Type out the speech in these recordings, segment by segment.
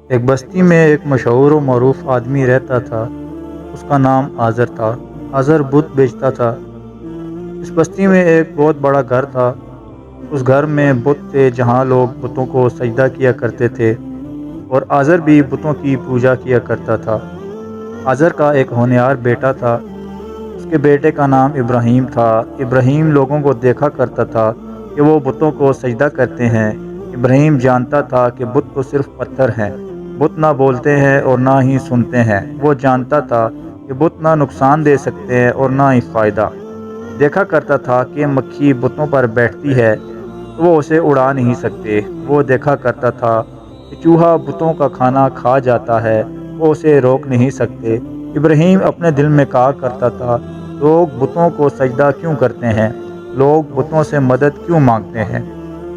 ایک بستی میں ایک مشہور و معروف آدمی رہتا تھا۔ اس کا نام آذر تھا۔ آذر بت بیچتا تھا۔ اس بستی میں ایک بہت بڑا گھر تھا۔ اس گھر میں بت تھے جہاں لوگ بتوں کو سجدہ کیا کرتے تھے، اور آذر بھی بتوں کی پوجا کیا کرتا تھا۔ آذر کا ایک ہونہار بیٹا تھا۔ اس کے بیٹے کا نام ابراہیم تھا۔ ابراہیم لوگوں کو دیکھا کرتا تھا کہ وہ بتوں کو سجدہ کرتے ہیں۔ ابراہیم جانتا تھا کہ بت تو صرف پتھر ہیں، بت نہ بولتے ہیں اور نہ ہی سنتے ہیں۔ وہ جانتا تھا کہ بت نہ نقصان دے سکتے ہیں اور نہ ہی فائدہ۔ دیکھا کرتا تھا کہ مکھی بتوں پر بیٹھتی ہے تو وہ اسے اڑا نہیں سکتے۔ وہ دیکھا کرتا تھا کہ چوہا بتوں کا کھانا کھا جاتا ہے، وہ اسے روک نہیں سکتے۔ ابراہیم اپنے دل میں کہا کرتا تھا، لوگ بتوں کو سجدہ کیوں کرتے ہیں؟ لوگ بتوں سے مدد کیوں مانگتے ہیں؟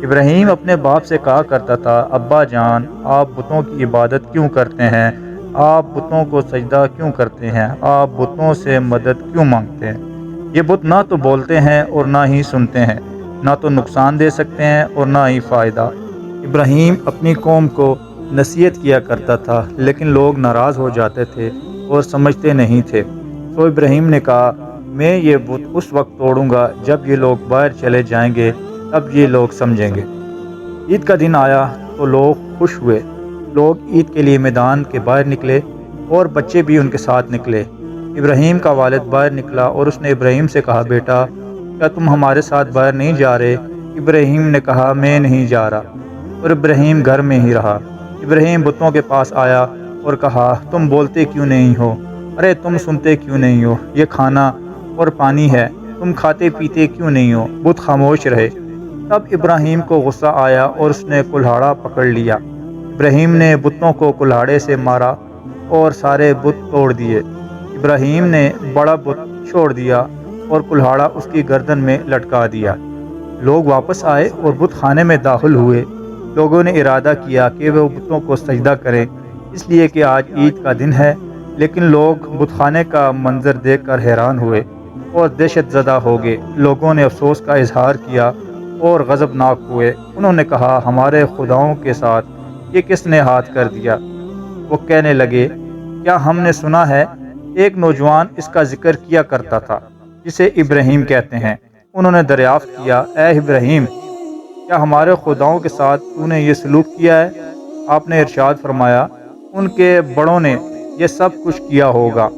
ابراہیم اپنے باپ سے کہا کرتا تھا، ابا جان، آپ بتوں کی عبادت کیوں کرتے ہیں؟ آپ بتوں کو سجدہ کیوں کرتے ہیں؟ آپ بتوں سے مدد کیوں مانگتے ہیں؟ یہ بت نہ تو بولتے ہیں اور نہ ہی سنتے ہیں، نہ تو نقصان دے سکتے ہیں اور نہ ہی فائدہ۔ ابراہیم اپنی قوم کو نصیحت کیا کرتا تھا، لیکن لوگ ناراض ہو جاتے تھے اور سمجھتے نہیں تھے۔ تو ابراہیم نے کہا، میں یہ بت اس وقت توڑوں گا جب یہ لوگ باہر چلے جائیں گے، تب یہ لوگ سمجھیں گے۔ عید کا دن آیا تو لوگ خوش ہوئے۔ لوگ عید کے لیے میدان کے باہر نکلے اور بچے بھی ان کے ساتھ نکلے۔ ابراہیم کا والد باہر نکلا اور اس نے ابراہیم سے کہا، بیٹا، کیا تم ہمارے ساتھ باہر نہیں جا رہے؟ ابراہیم نے کہا، میں نہیں جا رہا، اور ابراہیم گھر میں ہی رہا۔ ابراہیم بتوں کے پاس آیا اور کہا، تم بولتے کیوں نہیں ہو؟ ارے تم سنتے کیوں نہیں ہو؟ یہ کھانا اور پانی ہے، تم کھاتے پیتے کیوں نہیں ہو؟ بت خاموش رہے۔ تب ابراہیم کو غصہ آیا اور اس نے کلہاڑا پکڑ لیا۔ ابراہیم نے بتوں کو کلہاڑے سے مارا اور سارے بت توڑ دیے۔ ابراہیم نے بڑا بت چھوڑ دیا اور کلہاڑا اس کی گردن میں لٹکا دیا۔ لوگ واپس آئے اور بت خانے میں داخل ہوئے۔ لوگوں نے ارادہ کیا کہ وہ بتوں کو سجدہ کریں، اس لیے کہ آج عید کا دن ہے، لیکن لوگ بت خانے کا منظر دیکھ کر حیران ہوئے اور دہشت زدہ ہو گئے۔ لوگوں نے افسوس کا اظہار کیا اور غضبناک ہوئے۔ انہوں نے کہا، ہمارے خداؤں کے ساتھ یہ کس نے ہاتھ کر دیا؟ وہ کہنے لگے، کیا ہم نے سنا ہے ایک نوجوان اس کا ذکر کیا کرتا تھا جسے ابراہیم کہتے ہیں؟ انہوں نے دریافت کیا، اے ابراہیم، کیا ہمارے خداؤں کے ساتھ تو نے یہ سلوک کیا ہے؟ آپ نے ارشاد فرمایا، ان کے بڑوں نے یہ سب کچھ کیا ہوگا،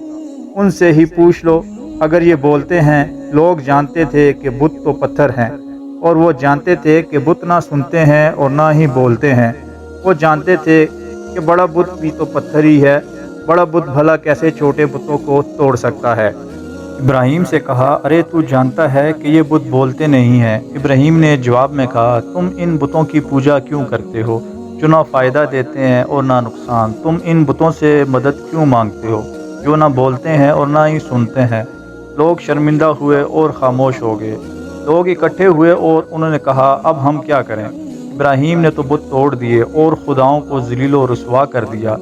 ان سے ہی پوچھ لو۔ اگر یہ بولتے ہیں، لوگ جانتے تھے کہ بت تو پتھر ہیں، اور وہ جانتے تھے کہ بت نہ سنتے ہیں اور نہ ہی بولتے ہیں۔ وہ جانتے تھے کہ بڑا بت بھی تو پتھر ہی ہے، بڑا بت بھلا کیسے چھوٹے بتوں کو توڑ سکتا ہے؟ ابراہیم سے کہا، ارے تو جانتا ہے کہ یہ بت بولتے نہیں ہیں۔ ابراہیم نے جواب میں کہا، تم ان بتوں کی پوجا کیوں کرتے ہو جو نہ فائدہ دیتے ہیں اور نہ نقصان؟ تم ان بتوں سے مدد کیوں مانگتے ہو جو نہ بولتے ہیں اور نہ ہی سنتے ہیں؟ لوگ شرمندہ ہوئے اور خاموش ہو گئے۔ لوگ اکٹھے ہوئے اور انہوں نے کہا، اب ہم کیا کریں؟ ابراہیم نے تو بت توڑ دیے اور خداؤں کو ذلیل و رسوا کر دیا۔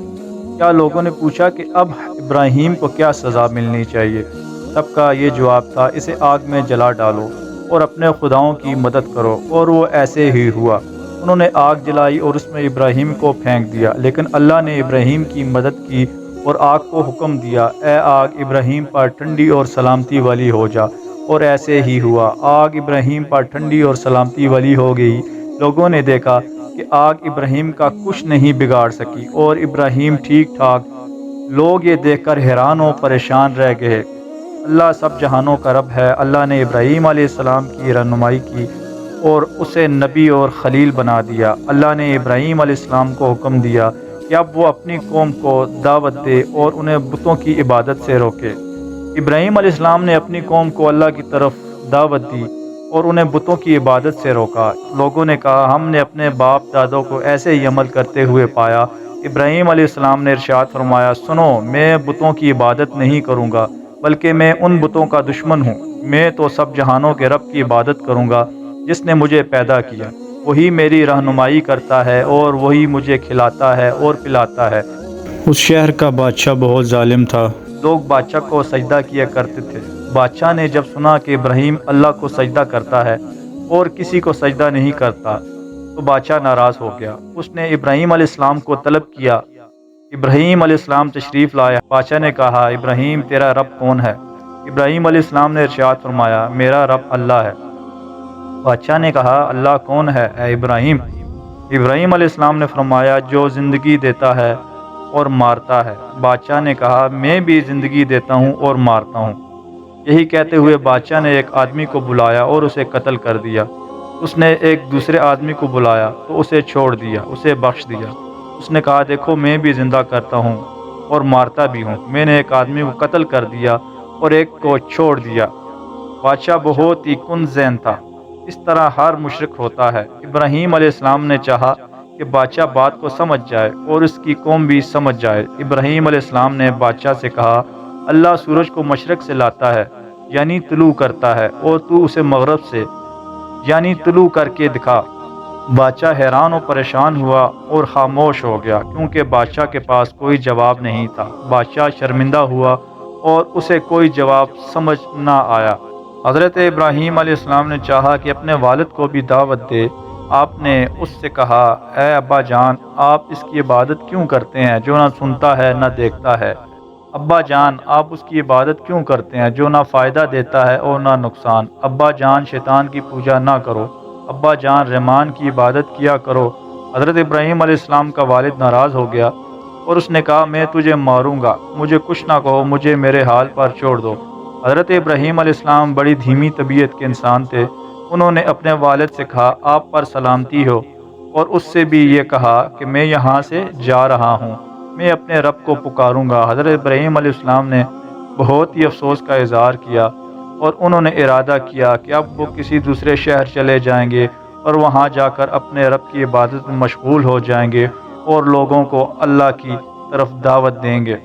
کیا لوگوں نے پوچھا کہ اب ابراہیم کو کیا سزا ملنی چاہیے؟ سب کا یہ جواب تھا، اسے آگ میں جلا ڈالو اور اپنے خداؤں کی مدد کرو۔ اور وہ ایسے ہی ہوا۔ انہوں نے آگ جلائی اور اس میں ابراہیم کو پھینک دیا، لیکن اللہ نے ابراہیم کی مدد کی اور آگ کو حکم دیا، اے آگ، ابراہیم پر ٹھنڈی اور سلامتی والی ہو جا۔ اور ایسے ہی ہوا، آگ ابراہیم پر ٹھنڈی اور سلامتی والی ہو گئی۔ لوگوں نے دیکھا کہ آگ ابراہیم کا کچھ نہیں بگاڑ سکی اور ابراہیم ٹھیک ٹھاک۔ لوگ یہ دیکھ کر حیران و پریشان رہ گئے۔ اللہ سب جہانوں کا رب ہے۔ اللہ نے ابراہیم علیہ السلام کی رہنمائی کی اور اسے نبی اور خلیل بنا دیا۔ اللہ نے ابراہیم علیہ السلام کو حکم دیا کہ اب وہ اپنی قوم کو دعوت دے اور انہیں بتوں کی عبادت سے روکے۔ ابراہیم علیہ السلام نے اپنی قوم کو اللہ کی طرف دعوت دی اور انہیں بتوں کی عبادت سے روکا۔ لوگوں نے کہا، ہم نے اپنے باپ دادوں کو ایسے ہی عمل کرتے ہوئے پایا۔ ابراہیم علیہ السلام نے ارشاد فرمایا، سنو، میں بتوں کی عبادت نہیں کروں گا، بلکہ میں ان بتوں کا دشمن ہوں۔ میں تو سب جہانوں کے رب کی عبادت کروں گا جس نے مجھے پیدا کیا۔ وہی میری رہنمائی کرتا ہے اور وہی مجھے کھلاتا ہے اور پلاتا ہے۔ اس شہر کا بادشاہ بہت ظالم تھا۔ لوگ بادشاہ کو سجدہ کیا کرتے تھے۔ بادشاہ نے جب سنا کہ ابراہیم اللہ کو سجدہ کرتا ہے اور کسی کو سجدہ نہیں کرتا تو بادشاہ ناراض ہو گیا۔ اس نے ابراہیم علیہ السلام کو طلب کیا ابراہیم علیہ السلام تشریف لائے۔ بادشاہ نے کہا ابراہیم تیرا رب کون ہے؟ ابراہیم علیہ السلام نے ارشاد فرمایا میرا رب اللہ ہے۔ بادشاہ نے کہا اللہ کون ہے اے ابراہیم؟ ابراہیم علیہ السلام نے فرمایا جو زندگی دیتا ہے اور مارتا ہے۔ بادشاہ نے کہا میں بھی زندگی دیتا ہوں اور مارتا ہوں۔ یہی کہتے ہوئے بادشاہ نے ایک آدمی کو بلایا اور اسے قتل کر دیا۔ اس نے ایک دوسرے آدمی کو بلایا تو اسے چھوڑ دیا، اسے بخش دیا۔ اس نے کہا دیکھو میں بھی زندہ کرتا ہوں اور مارتا بھی ہوں، میں نے ایک آدمی کو قتل کر دیا اور ایک کو چھوڑ دیا۔ بادشاہ بہت ہی کن ذہن تھا۔ اس طرح ہر مشرک ہوتا ہے۔ ابراہیم علیہ السلام نے چاہا کہ بادشاہ بات کو سمجھ جائے اور اس کی قوم بھی سمجھ جائے۔ ابراہیم علیہ السلام نے بادشاہ سے کہا اللہ سورج کو مشرق سے لاتا ہے یعنی طلوع کرتا ہے، اور تو اسے مغرب سے یعنی طلوع کر کے دکھا۔ بادشاہ حیران و پریشان ہوا اور خاموش ہو گیا کیونکہ بادشاہ کے پاس کوئی جواب نہیں تھا۔ بادشاہ شرمندہ ہوا اور اسے کوئی جواب سمجھ نہ آیا۔ حضرت ابراہیم علیہ السلام نے چاہا کہ اپنے والد کو بھی دعوت دے۔ آپ نے اس سے کہا اے ابا جان آپ اس کی عبادت کیوں کرتے ہیں جو نہ سنتا ہے نہ دیکھتا ہے؟ ابا جان آپ اس کی عبادت کیوں کرتے ہیں جو نہ فائدہ دیتا ہے اور نہ نقصان؟ ابا جان شیطان کی پوجا نہ کرو، ابا جان رحمان کی عبادت کیا کرو۔ حضرت ابراہیم علیہ السلام کا والد ناراض ہو گیا اور اس نے کہا میں تجھے ماروں گا، مجھے کچھ نہ کہو، مجھے میرے حال پر چھوڑ دو۔ حضرت ابراہیم علیہ السلام بڑی دھیمی طبیعت کے انسان تھے۔ انہوں نے اپنے والد سے کہا آپ پر سلامتی ہو، اور اس سے بھی یہ کہا کہ میں یہاں سے جا رہا ہوں، میں اپنے رب کو پکاروں گا۔ حضرت ابراہیم علیہ السلام نے بہت ہی افسوس کا اظہار کیا اور انہوں نے ارادہ کیا کہ اب وہ کسی دوسرے شہر چلے جائیں گے اور وہاں جا کر اپنے رب کی عبادت میں مشغول ہو جائیں گے اور لوگوں کو اللہ کی طرف دعوت دیں گے۔